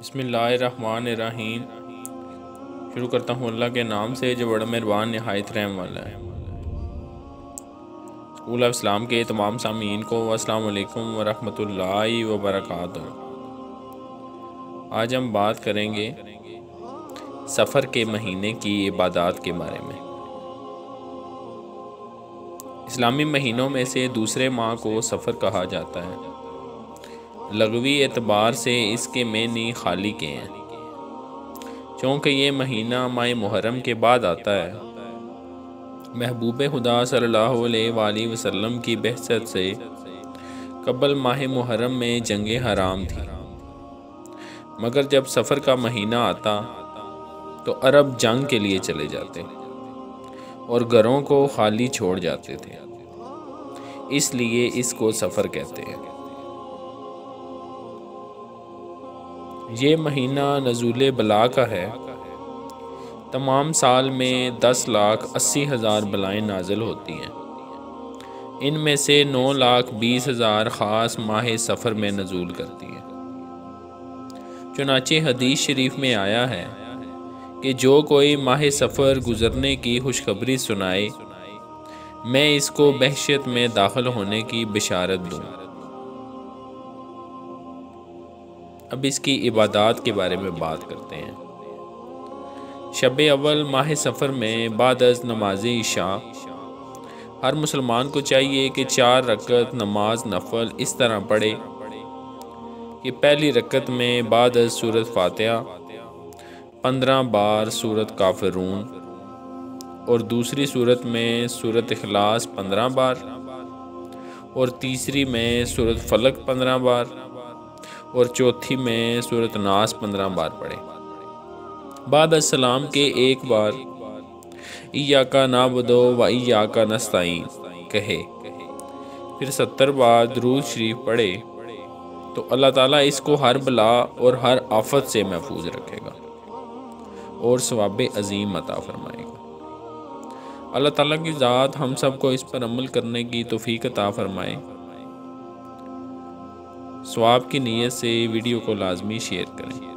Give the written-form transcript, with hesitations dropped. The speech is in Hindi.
बिस्मिल्लाहिर्रहमानिर्रहीम। शुरू करता हूँ अल्लाह के नाम से जो बड़ा मेहरबान नहायत रहम वाला है। स्कूल ऑफ इस्लाम के तमाम सामीन को अस्सलाम वालेकुम वरहमतुल्लाहि वबरकातुहू। आज हम बात करेंगे सफ़र के महीने की इबादत के बारे में। इस्लामी महीनों में से दूसरे माह को सफ़र कहा जाता है। लगवी एतबार से इसके मेनी खाली के हैं, चूँकि ये महीना माह मुहर्रम के बाद आता है। महबूब खुदा सल्लल्लाहु अलैहि वसल्लम की बिहसत से कबल माह मुहर्रम में जंगे हराम थी, मगर जब सफ़र का महीना आता तो अरब जंग के लिए चले जाते और घरों को खाली छोड़ जाते थे, इसलिए इसको सफ़र कहते हैं। ये महीना नज़ूल बला का है। तमाम साल में 10,80,000 बलाएँ नाज़िल होती हैं। इनमें से 9,20,000 ख़ास माह सफ़र में नज़ूल करती हैं। चुनाचे हदीस शरीफ में आया है कि जो कोई माह सफ़र गुज़रने की खुशखबरी सुनाए, मैं इसको बहशत में दाखिल होने की बिशारत दूँ। अब इसकी इबादत के बारे में बात करते हैं। शब अव्वल माह सफ़र में बाद अज़ नमाज इशा हर मुसलमान को चाहिए कि 4 रकत नमाज नफल इस तरह पढ़े कि पहली रकत में बाद अज़ सूरत फातिहा 15 बार सूरत काफिरून और दूसरी सूरत में सूरत इखलास 15 बार और तीसरी में सूरत फलक 15 बार और चौथी में सूरत नास 15 बार पढ़े। बाद अस्सलाम के एक बार इय्याका नअबुदु व इय्याका नस्तईन कहे, फिर 70 बार दुरूद शरीफ पढ़े तो अल्लाह ताला इसको हर बला और हर आफत से महफूज रखेगा और सवाब अजीम अता फरमाएगा। अल्लाह ताला की ज़ात हम सब को इस पर अमल करने की तौफीक अता फरमाए। सवाब की नीयत से वीडियो को लाजमी शेयर करें।